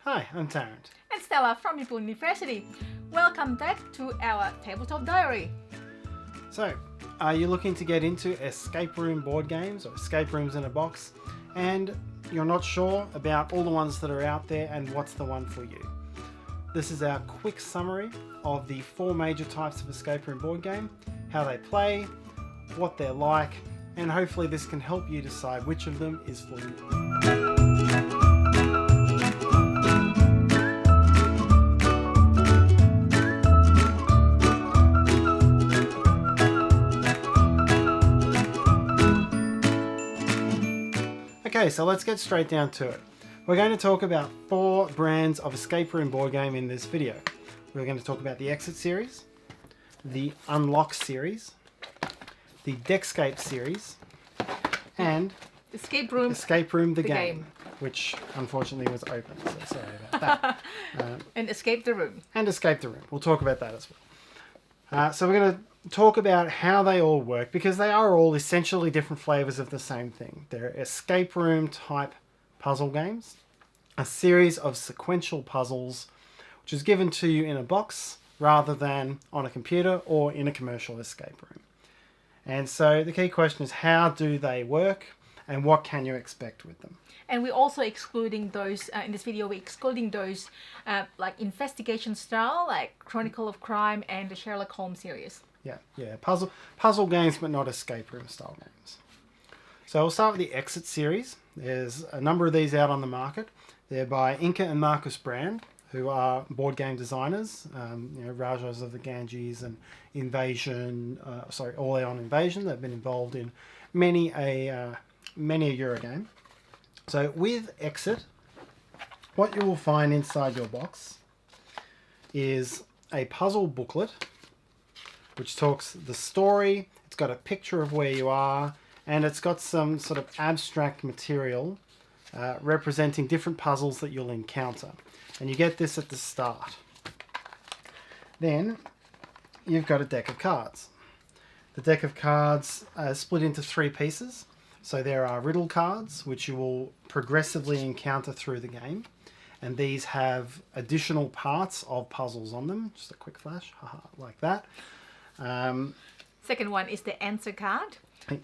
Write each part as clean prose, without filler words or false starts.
Hi, I'm Tarrant. And Stella from Meeple University. Welcome back to our Tabletop Diary. So, are you looking to get into escape room board games or escape rooms in a box, and you're not sure about all the ones that are out there and what's the one for you? This is our quick summary of the 4 major types of escape room board game, how they play, what they're like, and hopefully this can help you decide which of them is for you. Okay, so let's get straight down to it. We're going to talk about 4 brands of escape room board game in this video. We're going to talk about the Exit series, the Unlock series, the Deckscape series, and Escape Room the game, which unfortunately was open, so sorry about that. And Escape the Room. And Escape the Room. We'll talk about that as well. So we're going to talk about how they all work, because they are all essentially different flavors of the same thing. They're escape room type puzzle games, a series of sequential puzzles which is given to you in a box rather than on a computer or in a commercial escape room. And so the key question is, how do they work and what can you expect with them? And we're also excluding those, in this video, we're excluding those like investigation style, like Chronicle of Crime and the Sherlock Holmes series. Yeah, puzzle games, but not escape room style games. So we'll start with the Exit series. There's a number of these out on the market. They're by Inca and Marcus Brand, who are board game designers. Rajahs of the Ganges and All Aeon Invasion. They've been involved in many a Eurogame. So with Exit, what you will find inside your box is a puzzle booklet which talks the story. It's got a picture of where you are, and it's got some sort of abstract material representing different puzzles that you'll encounter. And you get this at the start. Then you've got a deck of cards. The deck of cards are split into 3 pieces. So there are riddle cards, which you will progressively encounter through the game. And these have additional parts of puzzles on them. Just a quick flash, like that. Second one is the answer card.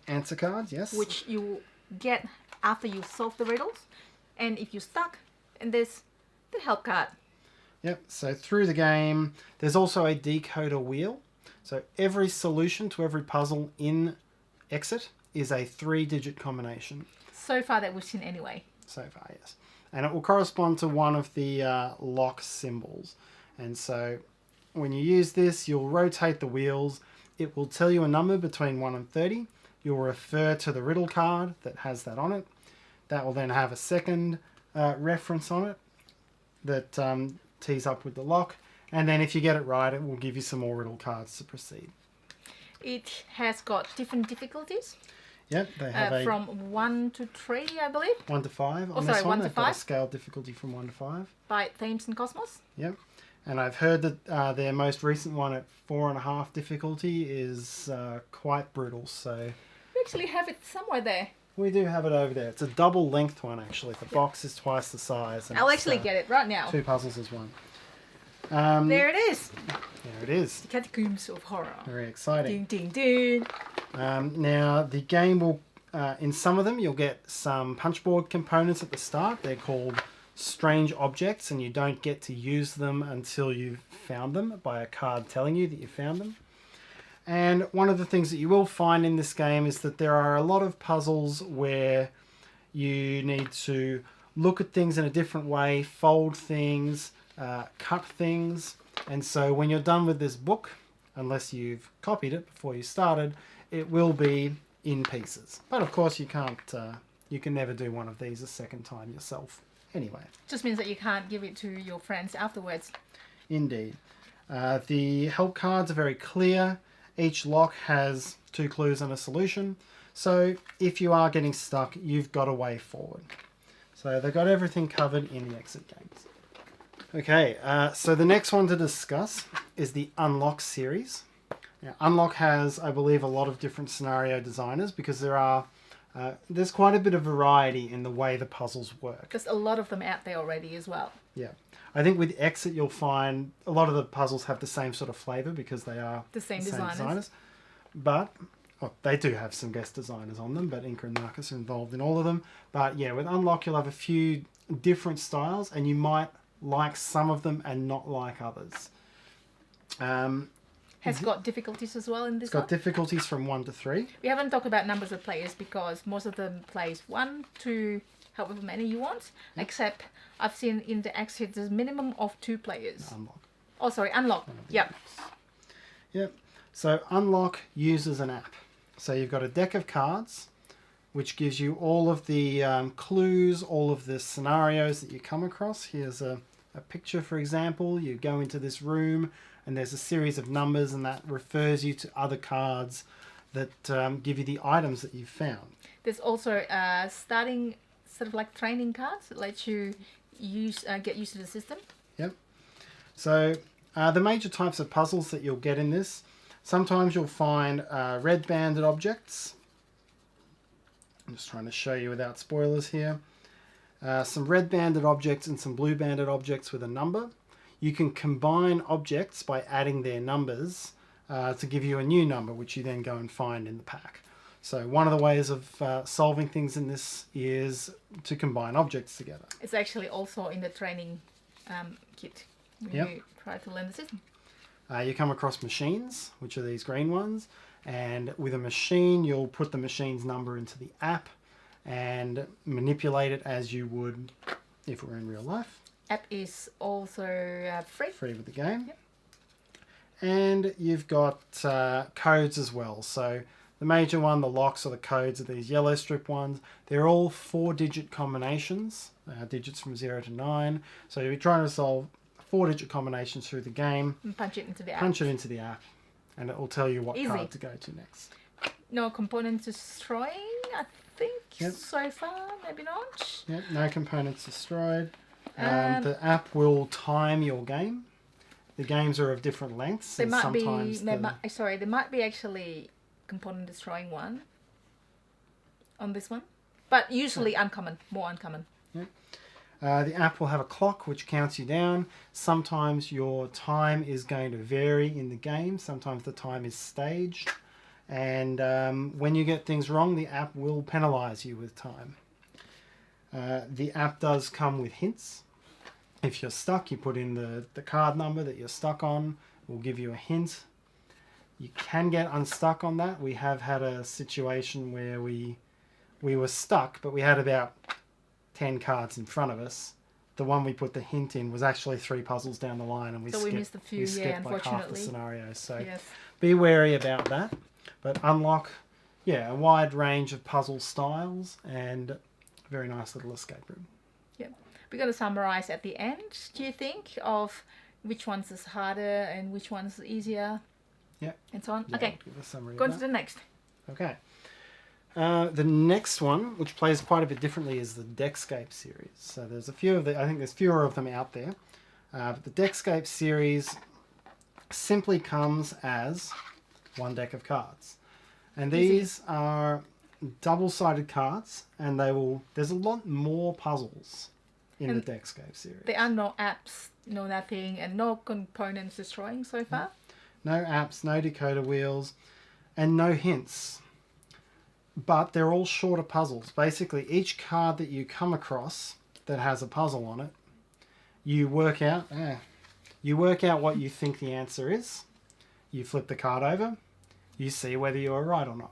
Answer cards, yes. Which you get after you solve the riddles. And if you're stuck, and there's the help card. Yep, so through the game, there's also a Decoder Wheel. So every solution to every puzzle in Exit is a 3-digit combination. So far that we've seen anyway. So far, yes. And it will correspond to one of the lock symbols. And so when you use this, you'll rotate the wheels. It will tell you a number between 1 and 30. You'll refer to the riddle card that has that on it. That will then have a second reference on it that tees up with the lock. And then if you get it right, it will give you some more riddle cards to proceed. It has got different difficulties. Yep, they have from 1 to 3, I believe. 1 to 5 on Oh, sorry, this one. 1 to They've got 5. a scale difficulty from 1 to 5. By Thames and Cosmos. Yep. And I've heard that their most recent one at 4.5 difficulty is quite brutal. So We actually have it somewhere there. we do have it over there. It's a double length one, actually. The box is twice the size. And I'll actually get it right now. 2 puzzles as one. There it is. There it is. The Catacombs of Horror. Very exciting. Ding, ding, ding. Now, the game will, in some of them, you'll get some punchboard components at the start. They're called strange objects, and you don't get to use them until you've found them by a card telling you that you found them. And one of the things that you will find in this game is that there are a lot of puzzles where you need to look at things in a different way, fold things, cut things. And so when you're done with this book, unless you've copied it before you started, it will be in pieces. But of course you can't, you can never do one of these a second time yourself. Anyway. Just means that you can't give it to your friends afterwards. Indeed. The help cards are very clear. Each lock has 2 clues and a solution. So if you are getting stuck, you've got a way forward. So they've got everything covered in the Exit games. Okay, so the next one to discuss is the Unlock series. Now, Unlock has, I believe, a lot of different scenario designers because there are There's quite a bit of variety in the way the puzzles work. There's a lot of them out there already as well. Yeah. I think with Exit you'll find a lot of the puzzles have the same sort of flavour because they are The same designers. But they do have some guest designers on them, but Inca and Marcus are involved in all of them. But yeah, with Unlock you'll have a few different styles and you might like some of them and not like others. Has got difficulties as well in this It's got one. difficulties from 1 to 3. We haven't talked about numbers of players because most of them plays 1 to however many you want. Except I've seen in the Exit there's minimum of 2 players. Unlock. Oh, sorry, Unlock. Yep. Yep. So Unlock uses an app. So you've got a deck of cards, which gives you all of the clues, all of the scenarios that you come across. Here's a picture, for example. You go into this room and there's a series of numbers and that refers you to other cards that give you the items that you've found. There's also starting sort of like training cards that let you get used to the system. Yep. So the major types of puzzles that you'll get in this, sometimes you'll find red banded objects. I'm just trying to show you without spoilers here. Some red banded objects and some blue banded objects with a number. You can combine objects by adding their numbers to give you a new number, which you then go and find in the pack. So one of the ways of solving things in this is to combine objects together. It's actually also in the training kit when you try to learn the system. You come across machines, which are these green ones, and with a machine you'll put the machine's number into the app and manipulate it as you would if it were in real life. App is also free. Free with the game. Yep. And you've got codes as well. So the major one, the locks or the codes, are these yellow strip ones. They're all 4-digit combinations, digits from 0 to 9. So you're trying to solve 4-digit combinations through the game. And punch it into the app. Punch it into the app, and it will tell you what Easy. card to go to next. No components destroying, I think, Yep. so far. Maybe not. Yep, no components destroyed. The app will time your game. The games are of different lengths. There and might be. sometimes There might be actually component destroying one on this one, but usually uncommon, more uncommon. The app will have a clock which counts you down. Sometimes your time is going to vary in the game. Sometimes the time is staged. And when you get things wrong, the app will penalise you with time. The app does come with hints. If you're stuck, you put in the card number that you're stuck on. It will give you a hint. You can get unstuck on that. We have had a situation where we were stuck, but we had about 10 cards in front of us. The one we put the hint in was actually 3 puzzles down the line, and we missed a few, skipped like half the unfortunately. scenarios. So Yes. be wary about that. But Unlock, a wide range of puzzle styles and a very nice little escape room. Yep. We're going to summarize at the end, do you think, of which ones is harder and which one's easier? Yeah. And so on? Yeah, Okay. I'll give a summary of Go on that. to the next. Okay. The next one, which plays quite a bit differently, is the Deckscape series. So there's a few of I think there's fewer of them out there. But the Deckscape series simply comes as one deck of cards. And these are double-sided cards, and there's a lot more puzzles in the Deckscape series. There are no apps, no nothing, and no components destroying so far. No apps, no decoder wheels, and no hints. But they're all shorter puzzles. Basically, each card that you come across that has a puzzle on it, you work out what you think the answer is. You flip the card over. You see whether you are right or not.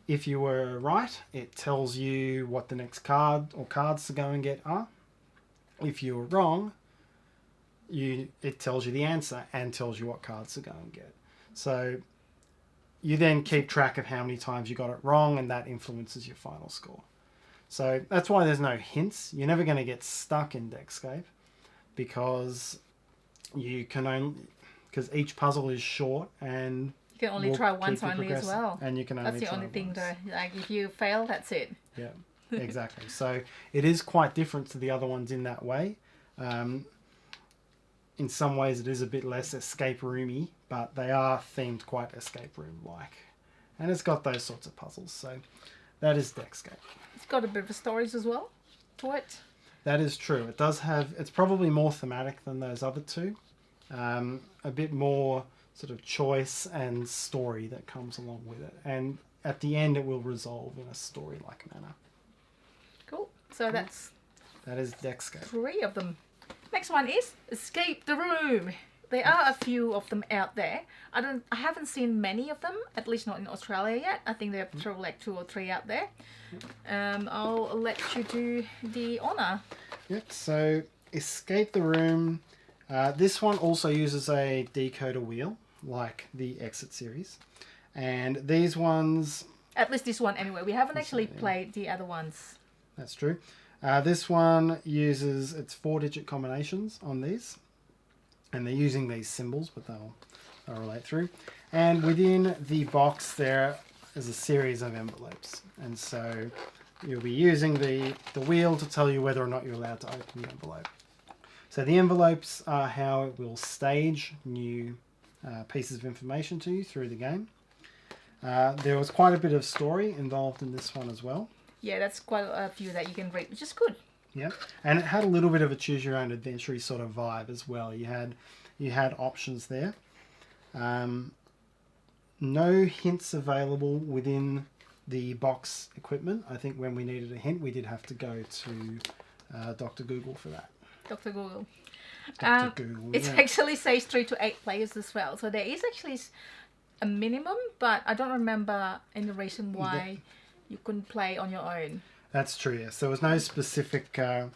If you were right, it tells you what the next card or cards to go and get are. If you were wrong, it tells you the answer and tells you what cards to go and get. So you then keep track of how many times you got it wrong, and that influences your final score. So that's why there's no hints. You're never going to get stuck in Deckscape because each puzzle is short and You can only will try once keep you only as progressing. well. And you can only That's the try only thing once. though. Like if you fail, that's it. Yeah, exactly. So it is quite different to the other ones in that way. In some ways it is a bit less escape roomy, but they are themed quite escape room like. And it's got those sorts of puzzles. So That is Deckscape. It's got a bit of a stories as well to it. That is true. It does have... It's probably more thematic than those other two. A bit more sort of choice and story that comes along with it. And at the end, it will resolve in a story-like manner. Cool. So that's... That is Deckscape. 3 of them. Next one is Escape the Room. There are a few of them out there. I haven't seen many of them, at least not in Australia yet. I think there are probably like 2 or 3 out there. I'll let you do the honour. Yep, so Escape the Room. This one also uses a decoder wheel, like the Exit series. And these ones... At least this one anyway. We haven't actually played the other ones. That's true. This one uses its 4-digit combinations on these. And they're using these symbols, but they'll relate through. And within the box there is a series of envelopes. And so you'll be using the wheel to tell you whether or not you're allowed to open the envelope. So the envelopes are how it will stage new pieces of information to you through the game. There was quite a bit of story involved in this one as well. Yeah, that's quite a few that you can read, which is good. Yeah, and it had a little bit of a choose your own adventure sort of vibe as well. You had options there. No hints available within the box equipment. I think when we needed a hint, we did have to go to Dr. Google for that. Dr. Google. Dr. Google. It actually says 3 to 8 players as well. So there is actually a minimum, but I don't remember any reason why you couldn't play on your own. That's true, yes. There was no specific... there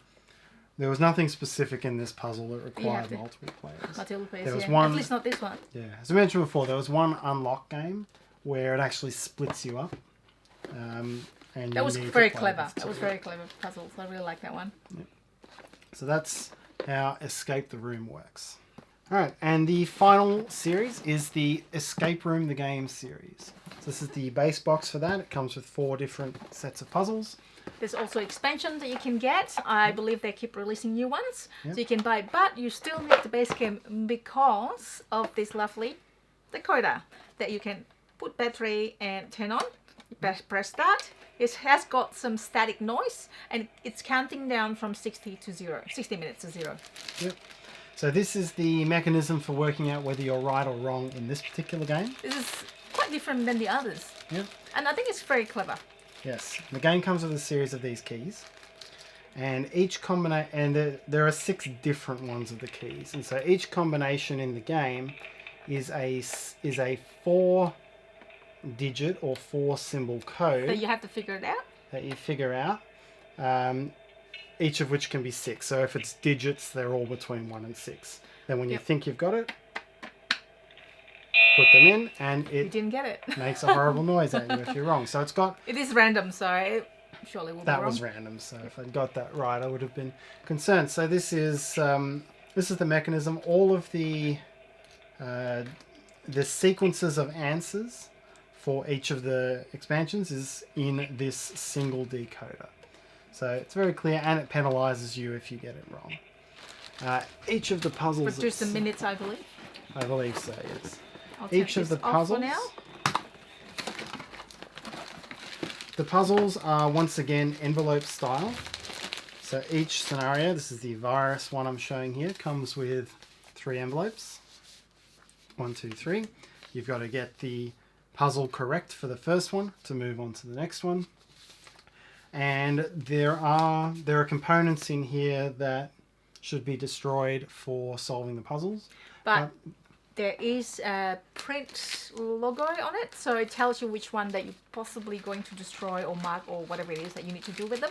was nothing specific in this puzzle that required multiple players. Multiple players, there was yeah. one, at least not this one. Yeah, as I mentioned before, there was one unlock game where it actually splits you up. And that was very clever. That was very clever puzzle. So I really like that one. Yep. So that's how Escape the Room works. Alright, and the final series is the Escape Room the Game series. So this is the base box for that. It comes with 4 different sets of puzzles. There's also expansions that you can get. I believe they keep releasing new ones. Yep. So you can buy, but you still need the base game because of this lovely decoder that you can put battery and turn on. You press start. It has got some static noise and it's counting down from 60 minutes to 0. Yep. So this is the mechanism for working out whether you're right or wrong in this particular game. This is quite different than the others. Yep. And I think it's very clever. Yes. The game comes with a series of these keys. And each combination, and there are 6 different ones of the keys. And so each combination in the game is a 4-digit or 4-symbol code. That you have to figure it out? That you figure out. Each of which can be 6. So if it's digits, they're all between 1 and 6. Then when you think you've got it, put them in, and you didn't get it. makes a horrible noise at you if you're wrong. So it's got... It is random, so it surely will be wrong. That was random, so if I'd got that right, I would have been concerned. So this is the mechanism. All of the sequences of answers for each of the expansions is in this single decoder. So it's very clear, and it penalises you if you get it wrong. Each of the puzzles... Reduce the minutes, I believe. I believe so, yes. I'll Each of the puzzles... The puzzles are, once again, envelope style. So each scenario, this is the virus one I'm showing here, comes with 3 envelopes. 1, 2, 3. You've got to get the puzzle correct for the first one to move on to the next one. And there are components in here that should be destroyed for solving the puzzles. But there is a print logo on it, so it tells you which one that you're possibly going to destroy or mark or whatever it is that you need to do with them.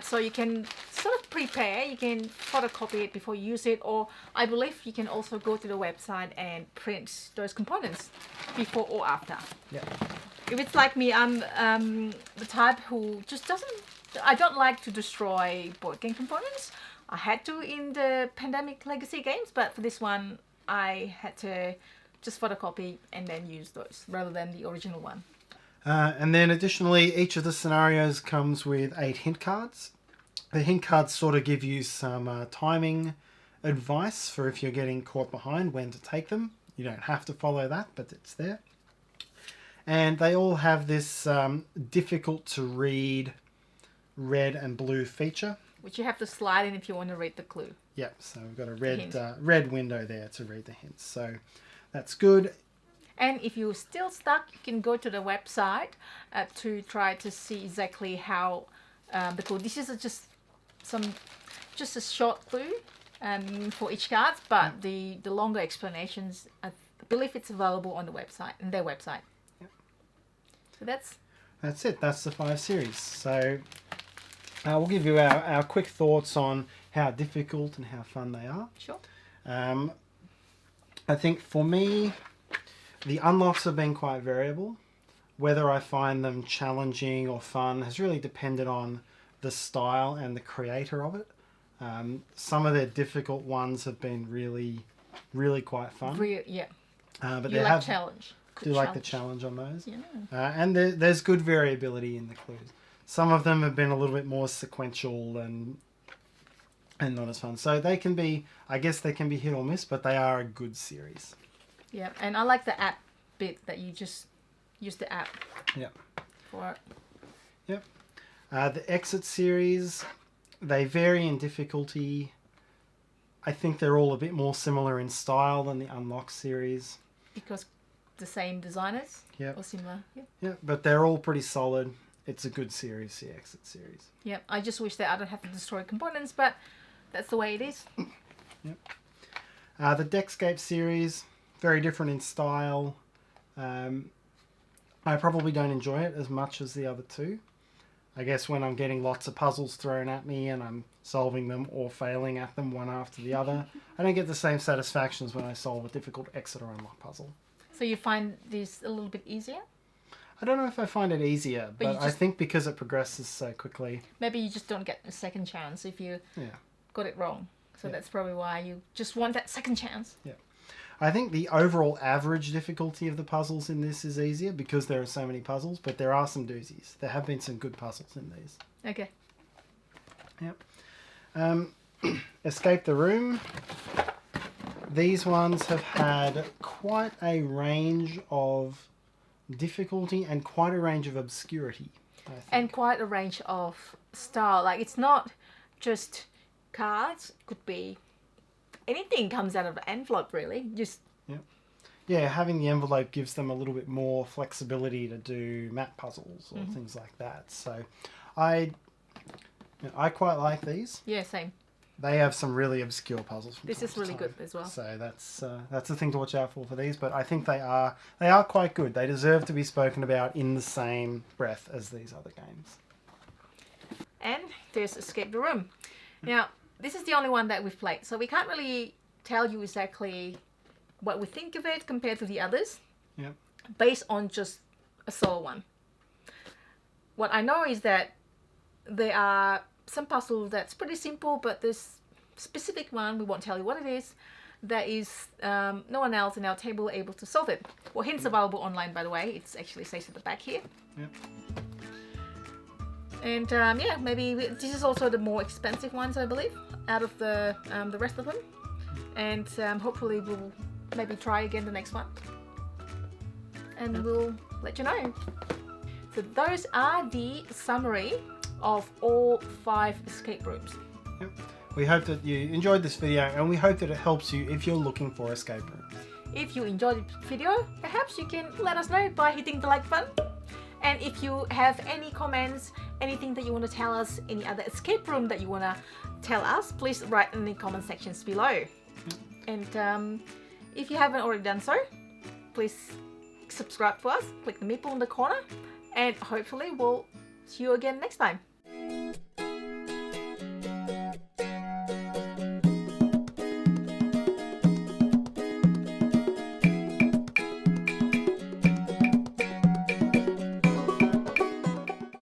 So you can sort of prepare, you can photocopy it before you use it, or I believe you can also go to the website and print those components before or after. Yeah. If it's like me, I'm the type who just I don't like to destroy board game components. I had to in the Pandemic Legacy games, but for this one, I had to just photocopy and then use those rather than the original one. And then additionally, each of the scenarios comes with 8 hint cards. The hint cards sort of give you some timing advice for if you're getting caught behind, when to take them. You don't have to follow that, but it's there. And they all have this difficult to read red and blue feature. Which you have to slide in if you want to read the clue. Yep, so we've got a red window there to read the hints. So that's good. And if you're still stuck, you can go to the website to try to see exactly how the clue. This is just a short clue for each card, but the longer explanations, I believe it's available on the website, on their website. Yep. So that's it. That's the 5 series. So we'll give you our quick thoughts on how difficult and how fun they are. Sure. I think for me, the unlocks have been quite variable. Whether I find them challenging or fun has really depended on the style and the creator of it. Some of their difficult ones have been really, really quite fun. Yeah. But you like challenge. Do like the challenge on those. Yeah. And there's good variability in the clues. Some of them have been a little bit more sequential and not as fun. So they can be, I guess they can be hit or miss, but they are a good series. Yeah, and I like the app bit that you just use the app. Yep. For it. Yep. The Exit series, they vary in difficulty. I think they're all a bit more similar in style than the Unlock series. Because the same designers? Yep. Or similar? Yeah. Yeah, but they're all pretty solid. It's a good series, the Exit series. Yep, I just wish that I don't have to destroy components, but that's the way it is. Yep. The Deckscape series, very different in style. I probably don't enjoy it as much as the other two. I guess when I'm getting lots of puzzles thrown at me and I'm solving them or failing at them one after the other, I don't get the same satisfaction as when I solve a difficult Exit or Unlock puzzle. So you find this a little bit easier? I don't know if I find it easier, but I think because it progresses so quickly. Maybe you just don't get a second chance if you got it wrong. So that's probably why you just want that second chance. Yeah. I think the overall average difficulty of the puzzles in this is easier because there are so many puzzles, but there are some doozies. There have been some good puzzles in these. Okay. Yep. Escape the Room. These ones have had quite a range of difficulty and quite a range of obscurity, I think. And quite a range of style. Like, it's not just cards. It could be anything comes out of an envelope, really. Just yeah, having the envelope gives them a little bit more flexibility to do map puzzles or things like that. So I quite like these. Yeah, same. They have some really obscure puzzles. This is really good as well. So that's the thing to watch out for these. But I think they are quite good. They deserve to be spoken about in the same breath as these other games. And there's Escape the Room. Now, this is the only one that we've played, so we can't really tell you exactly what we think of it compared to the others. Yep. Based on just a solo one. What I know is that there are some puzzles that's pretty simple, but this specific one, we won't tell you what it is, that is no one else in our table able to solve it. Well, hints available online, by the way. It actually says at the back here. Yep. And yeah, maybe this is also the more expensive ones, I believe, out of the rest of them. And hopefully we'll maybe try again the next one. And we'll let you know. So those are the summary of all 5 escape rooms. Yep. We hope that you enjoyed this video, and we hope that it helps you if you're looking for escape rooms. If you enjoyed the video, perhaps you can let us know by hitting the like button. And if you have any comments, anything that you want to tell us, any other escape room that you want to tell us, please write in the comment sections below. And if you haven't already done so, please subscribe to us, click the Meeple in the corner, and hopefully we'll see you again next time.